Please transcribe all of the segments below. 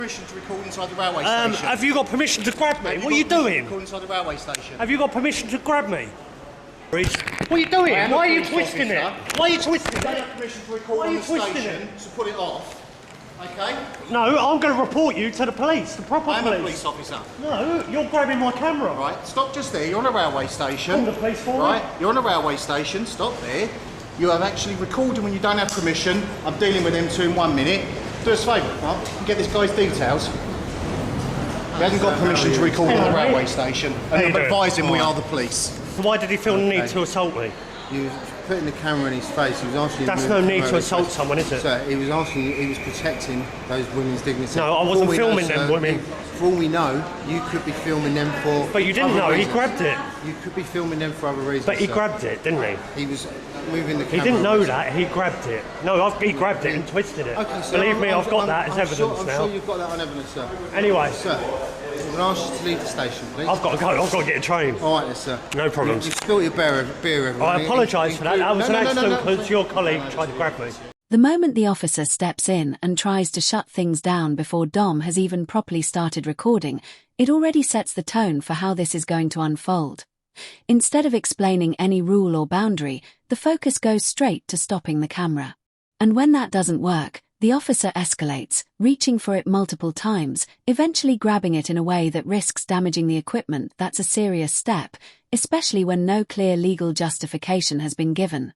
Permission to record inside the railway station. Have you got permission to grab me? What are you doing? Record inside the railway station. Have you got permission to grab me? What are you doing? Why are you twisting it? Why are you twisting it? I don't have permission to record on the station, so put it off. Okay? No, I'm going to report you to the police, the proper police. I'm a police officer. No, you're grabbing my camera. Right, stop just there. You're on a railway station. I'm the police for Right, you're on a railway station. Stop there. You have actually recorded when you don't have permission. I'm dealing with them too in 1 minute. Do us a favour, Mark, and get this guy's details. He hasn't got permission to record on the railway station. And I'm advising we are the police. Why did he feel the need to assault me? You was putting the camera in his face. He was asking. That's no need to assault someone, is it? Sir, he was asking. He was protecting those women's dignity. No, I wasn't filming them women. For all we know, you could be filming them for. But you didn't know. Reasons. He grabbed it. You could be filming them for other reasons. But he sir. grabbed it, didn't he? He was moving the camera. He didn't know that. He grabbed it. No, he grabbed it and twisted it. Okay, sir, Believe me, I've got that as evidence I'm now. sure you've got that on evidence, sir. Anyway, sir, I'm going to ask you to leave the station, please. I've got to go. I've got to get a train. All right, then, sir. No problems. You spilled your beer everywhere. I apologise for that. That was an accident because your colleague tried to grab me. The moment the officer steps in and tries to shut things down before Dom has even properly started recording, it already sets the tone for how this is going to unfold. Instead of explaining any rule or boundary, the focus goes straight to stopping the camera. And when that doesn't work, the officer escalates, reaching for it multiple times, eventually grabbing it in a way that risks damaging the equipment. That's a serious step, especially when no clear legal justification has been given.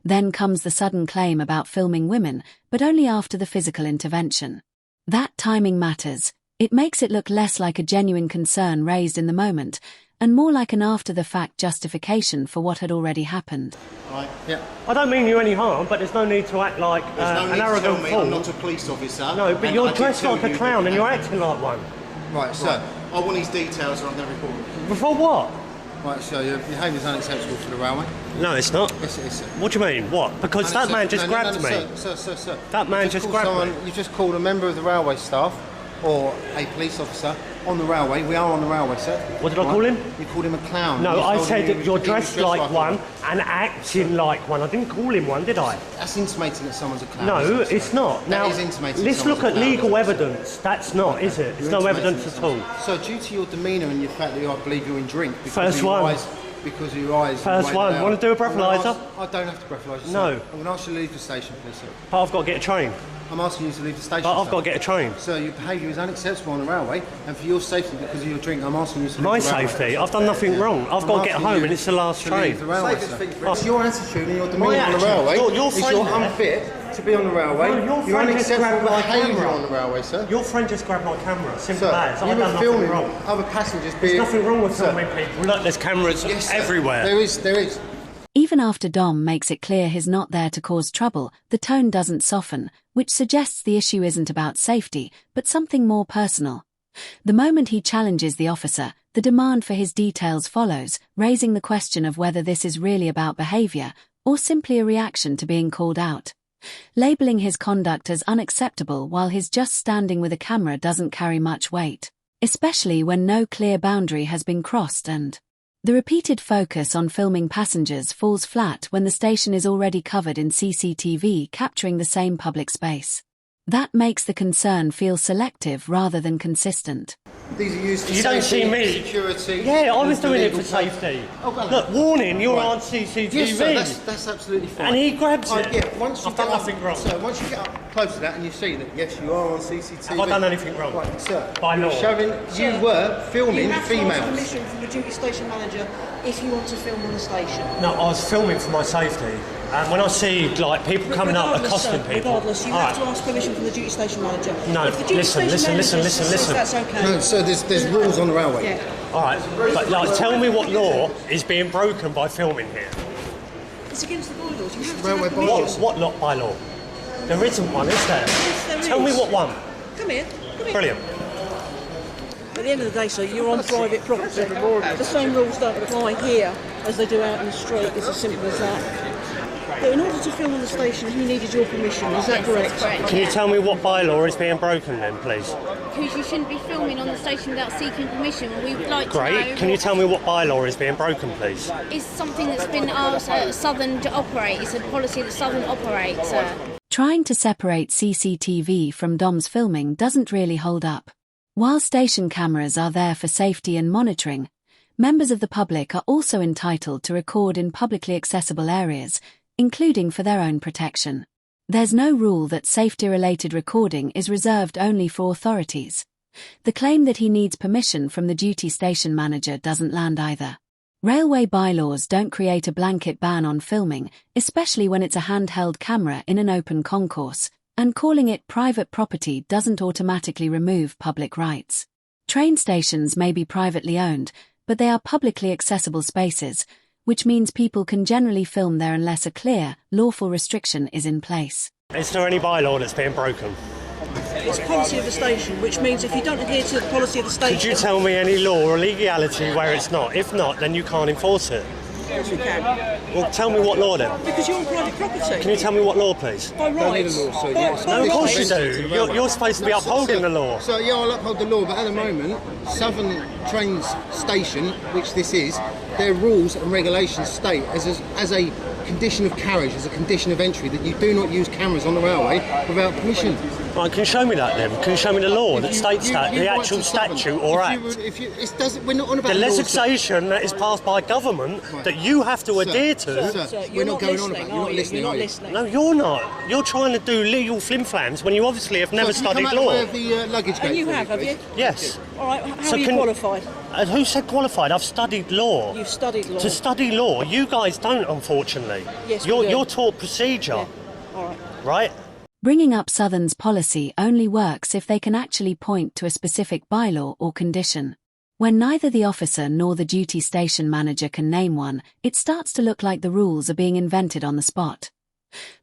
Then comes the sudden claim about filming women, but only after the physical intervention. That timing matters. It makes it look less like a genuine concern raised in the moment, and more like an after-the-fact justification for what had already happened. Right, yeah. I don't mean you any harm, but there's no need to act like an arrogant fool. I'm not a police officer. No, but you're dressed like a clown and you're acting like one. Right, sir. I want his details or I'm going to report him. Before what? Right, so your behaviour is unacceptable for the railway. No, it's not. Yes, it is, sir. What do you mean? What? Because that man just grabbed me. Sir. That man just grabbed me. You just called a member of the railway staff or a police officer on the railway. We are on the railway, sir. What did I call him? You called him a clown. No, I said that you're dressed like one and acting like one. I didn't call him one, did I? That's intimating that someone's a clown. No, it's not. Now, is intimating let's look at legal evidence. That's not, is it? There's no evidence at all. So, due to your demeanour and your fact that I believe you're in drink, First one. Because of your eyes. First one. Want to do a breathalyser? I don't have to breathalyser. No. I'm going to ask you to leave the station, please, sir. But I've got to get a train. I'm asking you to leave the station. But I've got to get a train. So your behaviour is unacceptable on the railway, and for your safety, because of your drink, I'm asking you to leave My the railway. safety? I've done nothing wrong. I've got to get home and it's the last train. The railway, it's your attitude and your demeanour on the railway. You're unfit to be on the railway. No, you're unacceptable behaviour on the railway, sir. Your friend just grabbed my camera. Simple Sir, as. you I've done were nothing filming wrong. other passengers. There's nothing wrong with filming people. Look, there's cameras everywhere. There is. Even after Dom makes it clear he's not there to cause trouble, the tone doesn't soften, which suggests the issue isn't about safety, but something more personal. The moment he challenges the officer, the demand for his details follows, raising the question of whether this is really about behaviour, or simply a reaction to being called out. Labelling his conduct as unacceptable while he's just standing with a camera doesn't carry much weight, especially when no clear boundary has been crossed and the repeated focus on filming passengers falls flat when the station is already covered in CCTV capturing the same public space. That makes the concern feel selective rather than consistent. These are used for you don't see me. Security. Yeah, I was doing it for safety. Look, warning, you're on CCTV. Yes, sir, that's absolutely fine. And he grabs it. Yeah, once I've done nothing wrong. So once you get up close to that and you see that, yes, you are on CCTV. Have I done anything wrong? Right, sir. By law. You were filming females. You have to ask permission from the duty station manager if you want to film on the station. No, I was filming for my safety. And when I see like people coming up accosting people, regardless, you have to ask permission from the duty station manager. No, if the duty listen. says that's okay. No, so there's rules on the railway. Yeah. All right, but like, tell me what law is being broken by filming here? It's against the bylaws. You have to Railway have permission. What law by law? There isn't one, is there? Yes, there Tell me is. what one. Come here. Brilliant. At the end of the day, sir, you're on private property. The same rules don't apply here as they do out in the street. It's as simple as that. But in order to film on the station, he needed your permission. Is that correct? Can you tell me what bylaw is being broken then, please? Because you shouldn't be filming on the station without seeking permission. We would like to know... Great. Can you tell me what bylaw is being broken, please? It's something that's been asked Southern to operate. It's a policy that Southern operates. Trying to separate CCTV from Dom's filming doesn't really hold up. While station cameras are there for safety and monitoring, members of the public are also entitled to record in publicly accessible areas, including for their own protection. There's no rule that safety-related recording is reserved only for authorities. The claim that he needs permission from the duty station manager doesn't land either. Railway bylaws don't create a blanket ban on filming, especially when it's a handheld camera in an open concourse, and calling it private property doesn't automatically remove public rights. Train stations may be privately owned, but they are publicly accessible spaces, which means people can generally film there unless a clear, lawful restriction is in place. Is there any bylaw that's being broken? It's policy of the station, which means if you don't adhere to the policy of the station... Could you tell me any law or legality where it's not? If not, then you can't enforce it. Yes, we can. Well, tell me what law then. Because you're on private property. Can you tell me what law, please? By rights. Don't need a law, sir. By No, of course you rights. do. You're supposed to be upholding the law. So yeah, I'll uphold the law, but at the moment, Southern Trains Station, which this is, their rules and regulations state as a condition of carriage, as a condition of entry, that you do not use cameras on the railway without permission. Right, can you show me that then? Can you show me the law that states that, the write actual to Southern. statute or act? We're not on about The law, sir. legislation that is passed by government that you have to adhere to. Sir, You're we're not going on listening, about. You're not listening, You're are not you? listening. No, you're not. You're trying to do legal flim-flams when you obviously have never Sir, can studied you come law. out of the way of the luggage gate And you for me, have please? you? Yes. All right, how So are you can- qualified? Who said qualified? I've studied law. You've studied law. To study law, you guys don't, unfortunately. Yes, we you're, do. you're taught procedure, Yeah. All right. right? Bringing up Southern's policy only works if they can actually point to a specific bylaw or condition. When neither the officer nor the duty station manager can name one, it starts to look like the rules are being invented on the spot.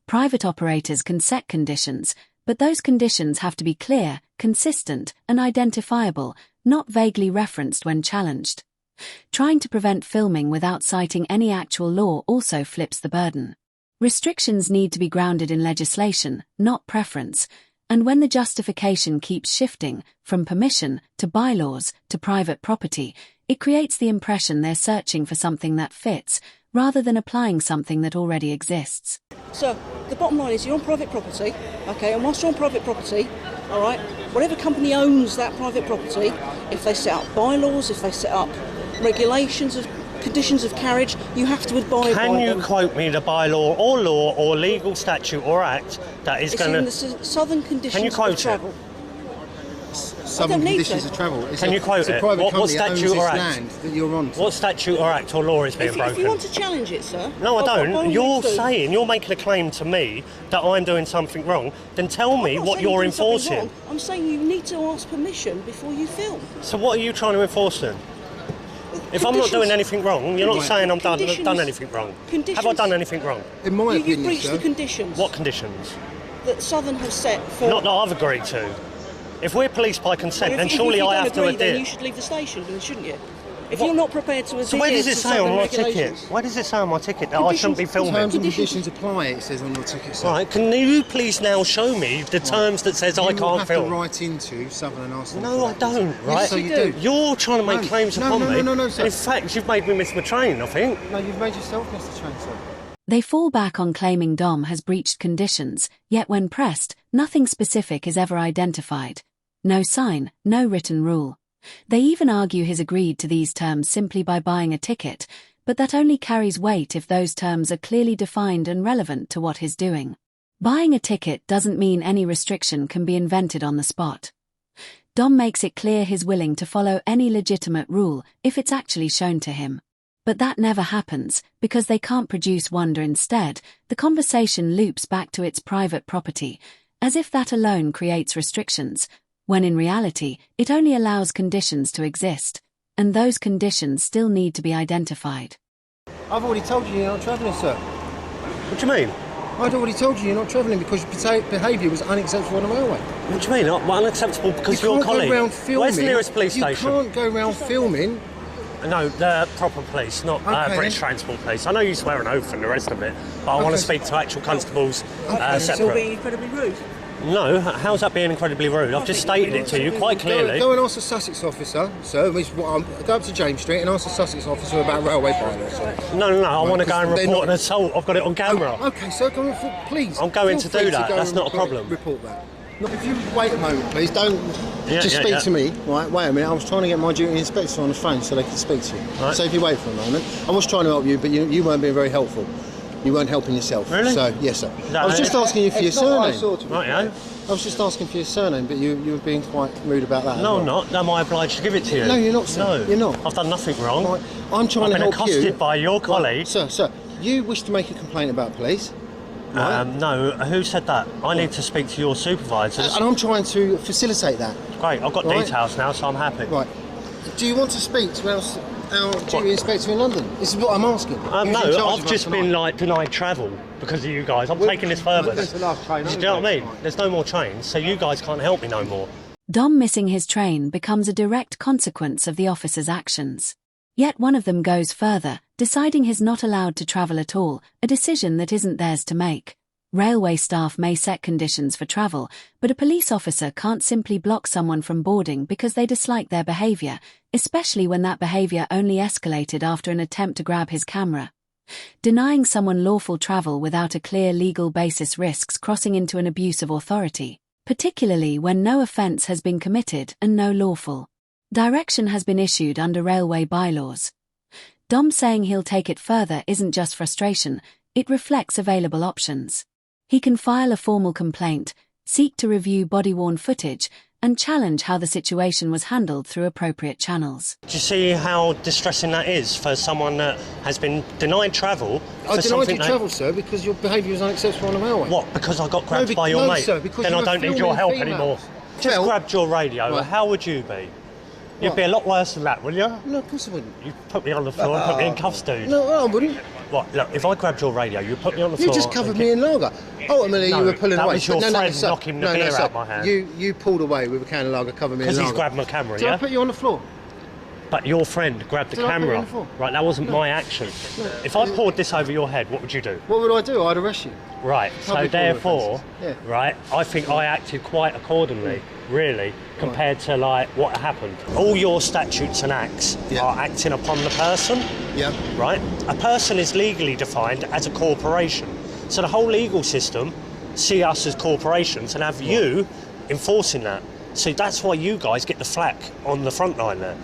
Private operators can set conditions, but those conditions have to be clear, consistent, and identifiable, not vaguely referenced when challenged. Trying to prevent filming without citing any actual law also flips the burden. Restrictions need to be grounded in legislation, not preference, and when the justification keeps shifting from permission to bylaws to private property, it creates the impression they're searching for something that fits, rather than applying something that already exists. So, the bottom line is you're on private property, okay, and whilst you're on private property, all right, whatever company owns that private property, if they set up bylaws, if they set up regulations of conditions of carriage, you have to abide by Can you them. quote me the bylaw or law or legal statute or act that is It's going in to... the Southern Conditions Can you quote of Travel. Southern need conditions to. of travel. Can you quote it's a it? private What company that owns statute or this act? land that you're on. What statute or act or law is being If you broken? want to challenge it, sir... No, I by all don't. means You're do. saying, you're making a claim to me that I'm doing something wrong. Then tell me I'm not what saying you're doing something enforcing. wrong. I'm saying you need to ask permission before you film. So what are you trying to enforce then? If I'm not Conditions- doing anything wrong, you're not Conditions- saying I've done conditions- anything wrong. Have I conditions- done anything wrong? In my You've opinion, breached sir, the conditions What conditions? that Southern have set for... Not that I've agreed to. If we're policed by consent, Well, then if surely you I don't have to agree, then adhere. you should leave the station, then shouldn't you? If What- you're not prepared to adhere So where does it to say on Southern my ticket? regulations... Where does it say on my ticket that I shouldn't be filming? terms and Conditions- conditions apply, it says on your ticket, sir. Right, can you please now show me the terms that says I You will can't have film? to write into Southern and ask them No, for I that. don't, right? Yes, so you do. You're trying to make No, claims no, upon no, me. no, sir. And in fact, you've made me miss my train, I think. No, you've made yourself miss the train, sir. They fall back on claiming Dom has breached conditions, yet when pressed, nothing specific is ever identified. No sign, no written rule. They even argue he's agreed to these terms simply by buying a ticket, but that only carries weight if those terms are clearly defined and relevant to what he's doing. Buying a ticket doesn't mean any restriction can be invented on the spot. Dom makes it clear he's willing to follow any legitimate rule if it's actually shown to him. But that never happens, because they can't produce one. Instead, the conversation loops back to its private property, as if that alone creates restrictions, when in reality, it only allows conditions to exist, and those conditions still need to be identified. I've already told you you're not travelling, sir. What do you mean? I'd already told you you're not travelling because your behaviour was unacceptable on the railway. What do you mean? Unacceptable because You you're a can't colleague? go round filming. Where's the nearest police station? You can't go round filming. No, the proper police, not Okay, British then. Transport Police. I know you swear an oath and the rest of it, but I want to Okay. speak to actual constables Okay, Still separate. being incredibly rude. No, how's that being incredibly rude? I've just stated it to you quite clearly. Go and ask the Sussex officer, sir. Go up to James Street and ask the Sussex officer about railway bylaws. No, I want to go and report an assault. I've got it on camera. Okay, sir, go and please. I'm going feel to free do that. go That's and not a problem. Report that. Look, if you wait a moment, please, don't just speak yeah. to me. Right, wait a minute. I was trying to get my duty inspector on the phone so they could speak to you. Right. So if you wait for a moment, I was trying to help you, but you weren't being very helpful. You weren't helping yourself. Really? So yes, sir. No, I was just asking you for your surname. Right, yeah. I was just asking for your surname, but you were being quite rude about that. No, I'm not. Am I obliged to give it to you? No, you're not, sir. No, You're not. I've done nothing wrong. Right. I'm trying to help you. I've been accosted by your colleague. Sir, you wish to make a complaint about police. Right? No, who said that? I need to speak to your supervisors. And I'm trying to facilitate that. Great, I've got details now, so I'm happy. Right. Do you want to speak to our duty inspector in London? This is what I'm asking. No, I've just been denied travel because of you guys. I'm taking this further. That's the last train. Do you know what I mean? There's no more trains, so you guys can't help me no more. Dom missing his train becomes a direct consequence of the officer's actions. Yet one of them goes further, deciding he's not allowed to travel at all, a decision that isn't theirs to make. Railway staff may set conditions for travel, but a police officer can't simply block someone from boarding because they dislike their behaviour, especially when that behaviour only escalated after an attempt to grab his camera. Denying someone lawful travel without a clear legal basis risks crossing into an abuse of authority, particularly when no offence has been committed and no lawful direction has been issued under railway bylaws. Dom saying he'll take it further isn't just frustration, it reflects available options. He can file a formal complaint, seek to review body-worn footage, and challenge how the situation was handled through appropriate channels. Do you see how distressing that is for someone that has been denied travel? I denied you travel, sir, because your behaviour was unacceptable on the railway. What, because I got grabbed by your mate? Sir, because then I don't need your help anymore. Just Well, grabbed your radio. right. How would you be? You'd What? be a lot worse than that, wouldn't you? No, of course I wouldn't. You'd put me on the floor and put me in cuffs, dude. No, I wouldn't. What, look, if I grabbed your radio, you'd put me on the floor... You just covered me in lager. Ultimately, No, you were pulling that away. was your friend sir. knocking the beer sir. out my hand. You pulled away with a can of lager, covered me in lager. Because he's grabbed my camera, Did yeah? I put you on the floor? But your friend grabbed the Did I put you camera. on the floor? Right, that wasn't my action. If I poured this over your head, what would you do? What would I do? I'd arrest you. Right, so Public order therefore, offences. Yeah. right, I think I acted quite accordingly, really, compared to like what happened. All your statutes and acts Yeah. are acting upon the person, Yeah. right? A person is legally defined as a corporation. So the whole legal system see us as corporations and have you enforcing that. So that's why you guys get the flack on the front line there.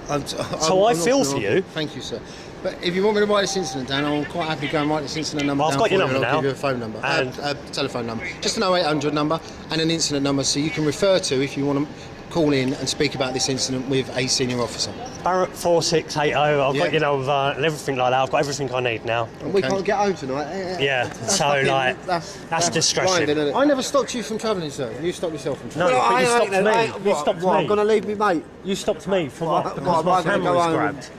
I I feel for you. Thank you, sir. But if you want me to write this incident down, I'm quite happy to go and write this incident number Well, I've down got your for you, number and I'll now. give you a phone number, And- telephone number. Just an 0800 number and an incident number so you can refer to if you want to call in and speak about this incident with a senior officer. Barrett 4680, I've Yeah. got your number and everything like that. I've got everything I need now. We can't get home tonight. Yeah, so like, that's distressing. blinding, isn't it? I never stopped you from travelling, sir. You stopped yourself from No, travelling. but you stopped me. You stopped me. I'm going to leave me, mate. You stopped me for what? What, Because am my I gonna camera go was home? grabbed.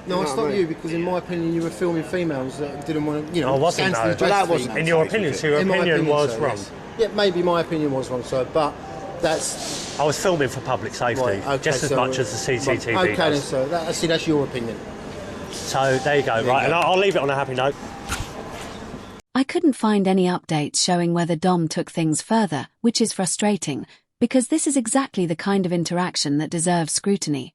No, I know stopped what I you mean? because, in my opinion, you were filming females that didn't want to, I wasn't, scantily though. dressed Well, that wasn't- females. In your opinion, so your In my opinion was sir, wrong. yes. Yeah, maybe my opinion was wrong, sir, but that's... I was filming for public safety, Right, okay, just as so- much as the CCTV Okay then, does. sir. That's your opinion. So there you go, right, and I'll leave it on a happy note. I couldn't find any updates showing whether Dom took things further, which is frustrating, because this is exactly the kind of interaction that deserves scrutiny.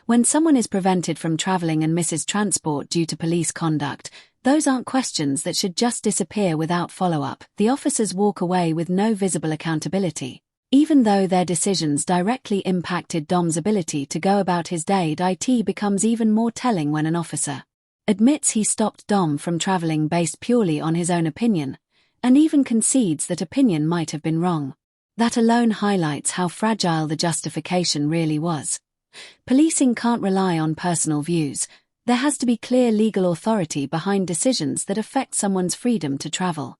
When someone is prevented from travelling and misses transport due to police conduct, those aren't questions that should just disappear without follow-up. The officers walk away with no visible accountability. Even though their decisions directly impacted Dom's ability to go about his day, it becomes even more telling when an officer admits he stopped Dom from travelling based purely on his own opinion, and even concedes that opinion might have been wrong. That alone highlights how fragile the justification really was. Policing can't rely on personal views. There has to be clear legal authority behind decisions that affect someone's freedom to travel.